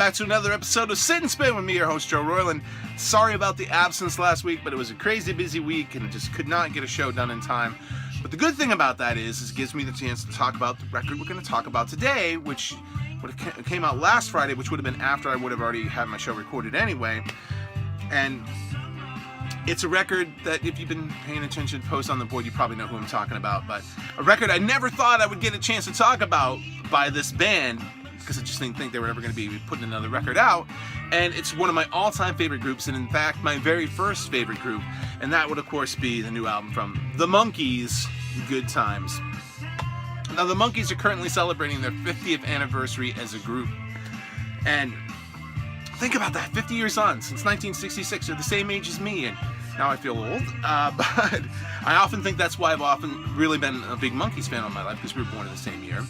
back to another episode of Sit and Spin with me, your host, Joe Royland. Sorry about the absence last week, but it was a crazy busy week and just could not get a show done in time. But the good thing about that is it gives me the chance to talk about the record we're going to talk about today, which came out last Friday, which would have been after I would have already had my show recorded anyway. And it's a record that, if you've been paying attention to posts on the board, you probably know who I'm talking about. But a record I never thought I would get a chance to talk about by this band, because I just didn't think they were ever going to be putting another record out. And it's one of my all-time favorite groups, and in fact, my very first favorite group. And that would, of course, be the new album from the Monkees, Good Times. Now, the Monkees are currently celebrating their 50th anniversary as a group. And think about that, 50 years on, since 1966. They're the same age as me, and now I feel old. But I often think that's why I've often really been a big Monkees fan all my life, because we were born in the same year.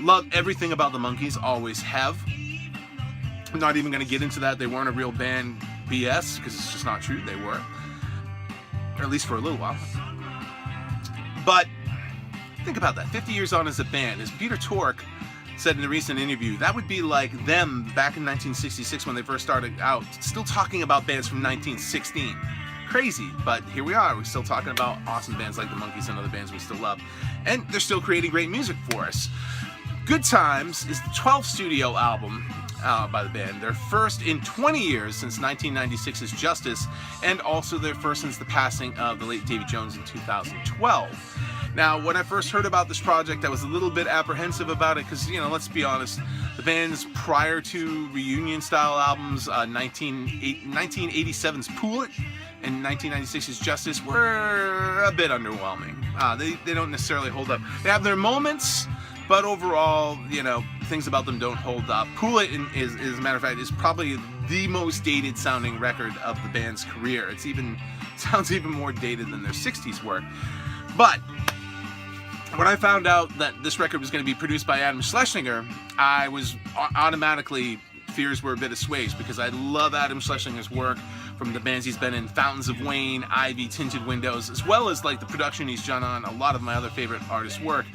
Love everything about the Monkees, always have. I'm not even going to get into that. They weren't a real band BS, because it's just not true. They were. Or at least for a little while. But think about that. 50 years on as a band. As Peter Tork said in a recent interview, that would be like them back in 1966 when they first started out, still talking about bands from 1916. Crazy, but here we are. We're still talking about awesome bands like the Monkees and other bands we still love. And they're still creating great music for us. Good Times is the 12th studio album by the band, their first in 20 years since 1996's Justice, and also their first since the passing of the late Davy Jones in 2012. Now, when I first heard about this project, I was a little bit apprehensive about it because, let's be honest, the band's prior to reunion-style albums, 1987's Pool It and 1996's Justice, were a bit underwhelming. They don't necessarily hold up. They have their moments, but overall, things about them don't hold up. Pool It, as a matter of fact, is probably the most dated sounding record of the band's career. It sounds even more dated than their 60s work. But when I found out that this record was going to be produced by Adam Schlesinger, I was automatically, fears were a bit assuaged, because I love Adam Schlesinger's work from the bands he's been in, Fountains of Wayne, Ivy, Tinted Windows, as well as the production he's done on a lot of my other favorite artists' work.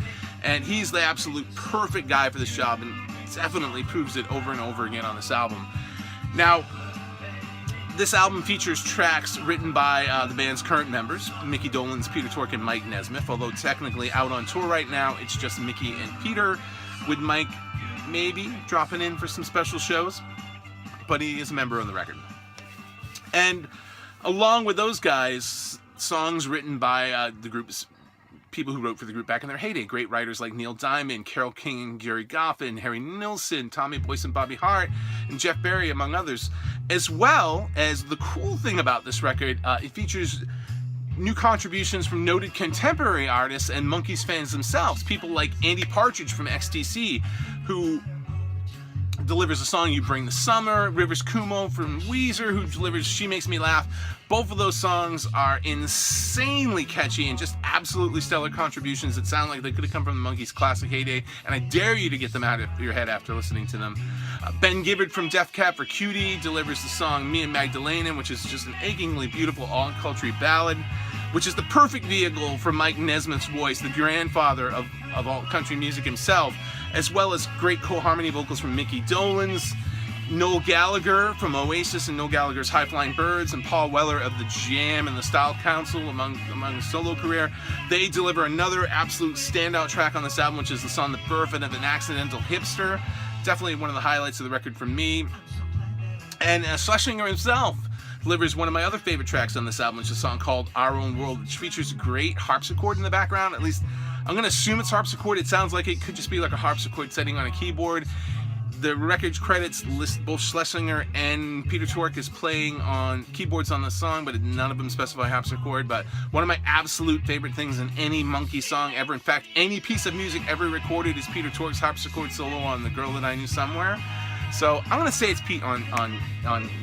And he's the absolute perfect guy for this job, and definitely proves it over and over again on this album. Now, this album features tracks written by the band's current members, Mickey Dolenz, Peter Tork, and Mike Nesmith, although technically out on tour right now, it's just Mickey and Peter, with Mike maybe dropping in for some special shows, but he is a member on the record. And along with those guys, songs written by the group's people who wrote for the group back in their heyday. Great writers like Neil Diamond, Carole King, and Gary Goffin, Harry Nilsson, Tommy Boyce and Bobby Hart, and Jeff Berry, among others. As well as, the cool thing about this record, it features new contributions from noted contemporary artists and Monkees fans themselves. People like Andy Partridge from XTC, who delivers a song, You Bring the Summer, Rivers Cuomo from Weezer, who delivers She Makes Me Laugh. Both of those songs are insanely catchy and just absolutely stellar contributions that sound like they could have come from the Monkees' classic heyday, and I dare you to get them out of your head after listening to them. Ben Gibbard from Def Cab for Cutie delivers the song Me and Magdalena, which is just an achingly beautiful all-country ballad, which is the perfect vehicle for Mike Nesmith's voice, the grandfather of all country music himself, as well as great co-harmony vocals from Mickey Dolenz, Noel Gallagher from Oasis and Noel Gallagher's High Flying Birds, and Paul Weller of The Jam and the Style Council among his solo career. They deliver another absolute standout track on this album, which is the song The Birth of an Accidental Hipster. Definitely one of the highlights of the record for me. And Schlesinger himself delivers one of my other favorite tracks on this album, which is a song called Our Own World, which features a great harpsichord in the background. At least I'm going to assume it's harpsichord. It sounds like it could just be like a harpsichord setting on a keyboard. The record credits list both Schlesinger and Peter Tork as playing on keyboards on the song, but none of them specify harpsichord. But one of my absolute favorite things in any Monkee song ever, in fact, any piece of music ever recorded, is Peter Tork's harpsichord solo on The Girl That I Knew Somewhere. So I'm going to say it's Pete on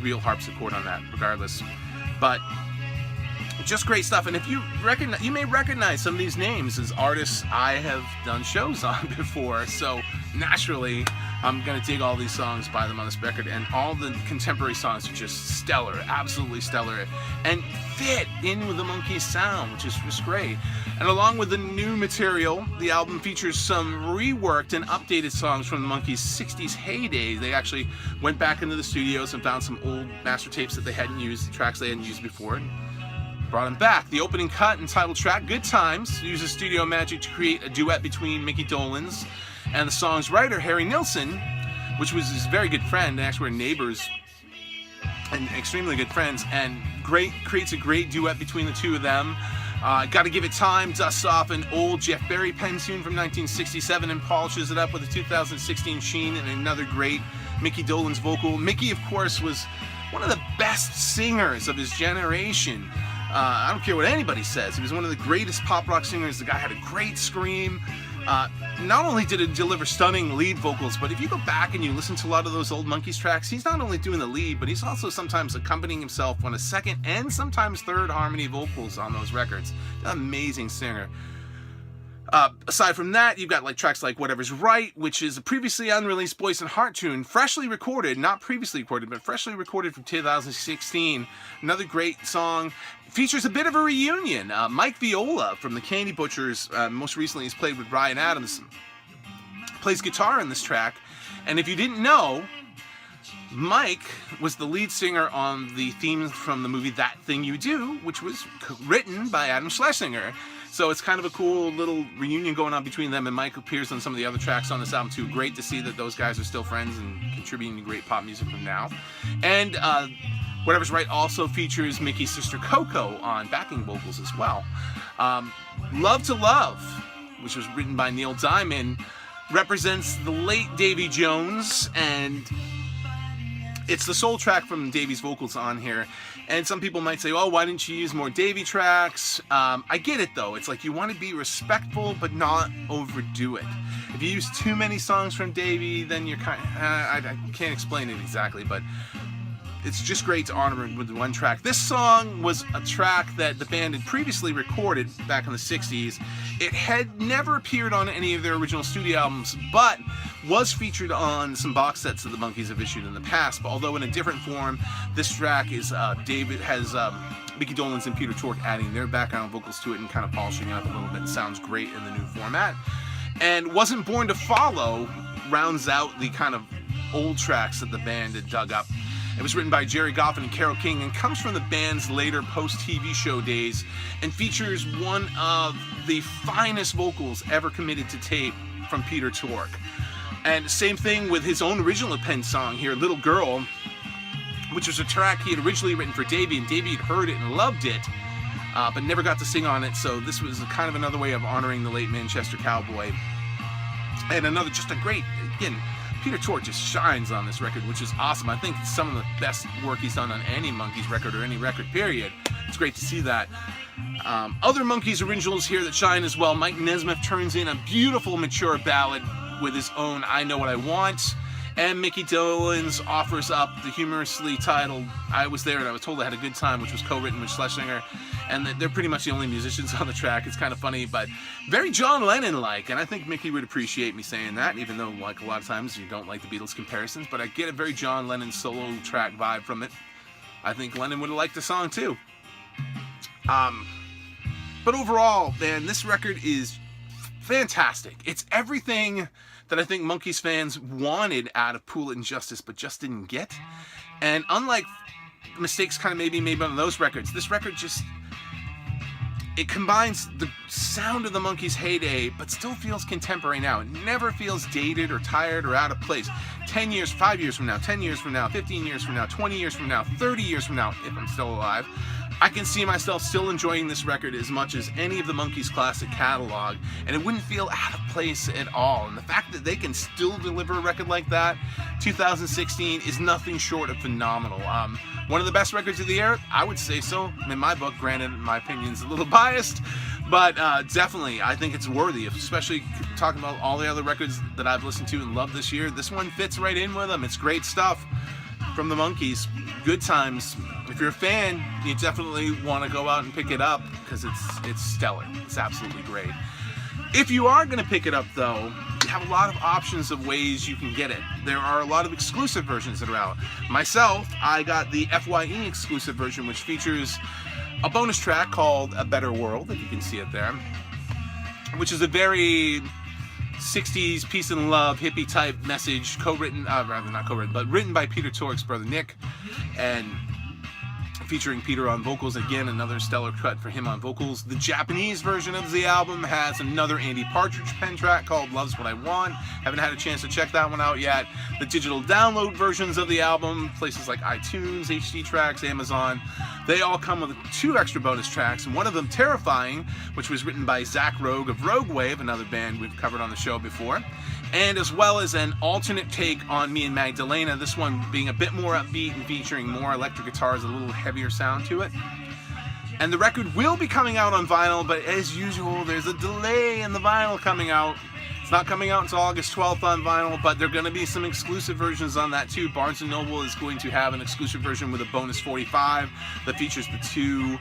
real harpsichord on that, regardless. But just great stuff. And if you may recognize some of these names as artists I have done shows on before. So naturally, I'm gonna dig all these songs by them on this record, and all the contemporary songs are just stellar, absolutely stellar, and fit in with the Monkees sound, which is just great. And along with the new material, the album features some reworked and updated songs from the Monkees' 60s heyday. They actually went back into the studios and found some old master tapes that they hadn't used, tracks they hadn't used before, and brought them back. The opening cut and title track, Good Times, uses studio magic to create a duet between Mickey Dolenz and the song's writer, Harry Nilsson, which was his very good friend. They actually were neighbors and extremely good friends, and creates a great duet between the two of them. Gotta Give It Time dusts off an old Jeff Berry pen tune from 1967 and polishes it up with a 2016 sheen and another great Mickey Dolenz vocal. Mickey, of course, was one of the best singers of his generation. I don't care what anybody says. He was one of the greatest pop rock singers. The guy had a great scream. Not only did it deliver stunning lead vocals, but if you go back and you listen to a lot of those old Monkees tracks, he's not only doing the lead, but he's also sometimes accompanying himself on a second and sometimes third harmony vocals on those records. An amazing singer. Aside from that, you've got like tracks like Whatever's Right, which is a previously unreleased Boyce and Hart tune, freshly recorded, not previously recorded, but freshly recorded from 2016. Another great song. Features a bit of a reunion. Mike Viola from the Candy Butchers, most recently he's played with Bryan Adams, plays guitar in this track. And if you didn't know, Mike was the lead singer on the theme from the movie That Thing You Do, which was written by Adam Schlesinger. So it's kind of a cool little reunion going on between them, and Mike appears on some of the other tracks on this album too. Great to see that those guys are still friends and contributing to great pop music from now. And Whatever's Right also features Mickey's sister Coco on backing vocals as well. Love to Love, which was written by Neil Diamond, represents the late Davy Jones, and it's the sole track from Davy's vocals on here. And some people might say, oh, why didn't you use more Davy tracks? I get it though. It's like you want to be respectful but not overdo it. If you use too many songs from Davy, then you're kind of, I can't explain it exactly, but it's just great to honor him with one track. This song was a track that the band had previously recorded back in the 60s. It had never appeared on any of their original studio albums, but was featured on some box sets that the Monkees have issued in the past. But although in a different form, this track is Mickey Dolenz and Peter Tork adding their background vocals to it and kind of polishing it up a little bit. It sounds great in the new format. And Wasn't Born to Follow rounds out the kind of old tracks that the band had dug up. It was written by Jerry Goffin and Carole King and comes from the band's later post-TV show days and features one of the finest vocals ever committed to tape from Peter Tork. And same thing with his own original pen song here, Little Girl, which was a track he had originally written for Davy, and Davy had heard it and loved it, but never got to sing on it, so this was kind of another way of honoring the late Manchester Cowboy. And another, just a great, again, Peter Tork just shines on this record, which is awesome. I think it's some of the best work he's done on any Monkees record or any record, period. It's great to see that. Other Monkees originals here that shine as well. Mike Nesmith turns in a beautiful, mature ballad with his own I Know What I Want. And Mickey Dolenz offers up the humorously titled I Was There and I Was Told I Had a Good Time, which was co-written with Schlesinger. And they're pretty much the only musicians on the track. It's kind of funny, but very John Lennon-like. And I think Mickey would appreciate me saying that, even though, like, a lot of times you don't like the Beatles comparisons. But I get a very John Lennon solo track vibe from it. I think Lennon would have liked the song, too. But overall, man, this record is fantastic. It's everything that I think Monkees fans wanted out of Pool It and Justice, but just didn't get. And unlike mistakes kind of maybe made on those records, this record just, it combines the sound of the Monkees' heyday, but still feels contemporary now. It never feels dated or tired or out of place. 10 years, 5 years from now, 10 years from now, 15 years from now, 20 years from now, 30 years from now, if I'm still alive, I can see myself still enjoying this record as much as any of the Monkees' classic catalog, and it wouldn't feel out of place at all. And the fact that they can still deliver a record like that, 2016, is nothing short of phenomenal. One of the best records of the year, I would say so, in my book. Granted, my opinion's a little biased, but definitely, I think it's worthy, especially talking about all the other records that I've listened to and loved this year. This one fits right in with them. It's great stuff from the Monkees. Good times. If you're a fan, you definitely want to go out and pick it up because it's stellar. It's absolutely great. If you are going to pick it up, though, have a lot of options of ways you can get it. There are a lot of exclusive versions that are out. Myself, I got the FYE exclusive version, which features a bonus track called A Better World, if you can see it there, which is a very 60s peace and love hippie type message, co-written, rather not co-written, but written by Peter Tork's brother Nick, and featuring Peter on vocals. Again, another stellar cut for him on vocals. The Japanese version of the album has another Andy Partridge pen track called Love's What I Want. Haven't had a chance to check that one out yet. The digital download versions of the album, places like iTunes, HD Tracks, Amazon, they all come with 2 extra bonus tracks, and one of them, Terrifying, which was written by Zach Rogue of Rogue Wave, another band we've covered on the show before, and as well as an alternate take on Me and Magdalena, this one being a bit more upbeat and featuring more electric guitars, a little heavier sound to it. And the record will be coming out on vinyl, but as usual, there's a delay in the vinyl coming out. It's not coming out until August 12th on vinyl, but there are going to be some exclusive versions on that too. Barnes & Noble is going to have an exclusive version with a bonus 45 that features the 2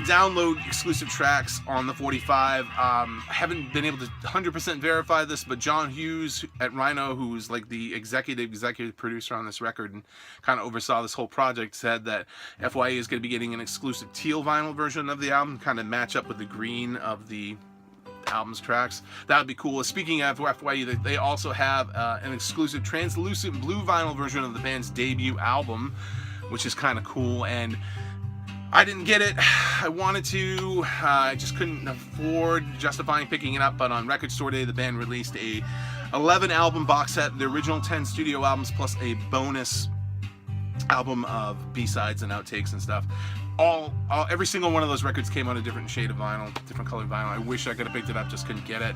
download exclusive tracks on the 45. I haven't been able to 100% verify this, but John Hughes at Rhino, who's like the executive producer on this record and kind of oversaw this whole project, said that FYE is going to be getting an exclusive teal vinyl version of the album, kind of match up with the green of the album's tracks. That would be cool. Speaking of FYE, they also have an exclusive translucent blue vinyl version of the band's debut album, which is kind of cool. And I didn't get it. I wanted to. I just couldn't afford justifying picking it up. But on Record Store Day, the band released a 11 album box set, the original 10 studio albums plus a bonus album of B-sides and outtakes and stuff. Every single one of those records came on a different shade of vinyl, different colored vinyl. I wish I could have picked it up, just couldn't get it.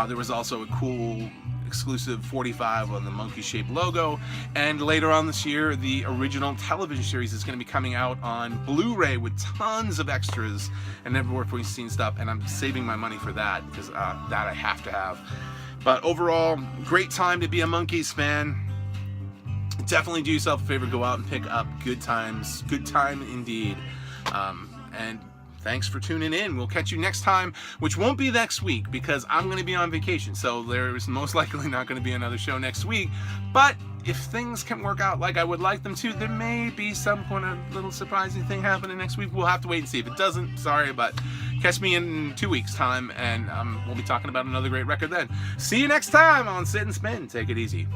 There was also a cool exclusive 45 on the monkey shaped logo, and later on this year the original television series is going to be coming out on Blu-ray with tons of extras and never before seen stuff, and I'm saving my money for that because that I have to have. But overall, great time to be a Monkees fan. Definitely do yourself a favor, go out and pick up Good Times. Good time indeed. And thanks for tuning in. We'll catch you next time, which won't be next week because I'm going to be on vacation. So there's most likely not going to be another show next week. But if things can work out like I would like them to, there may be some kind of little surprising thing happening next week. We'll have to wait and see. If it doesn't, sorry, but catch me in 2 weeks' time, and we'll be talking about another great record then. See you next time on Sit and Spin. Take it easy.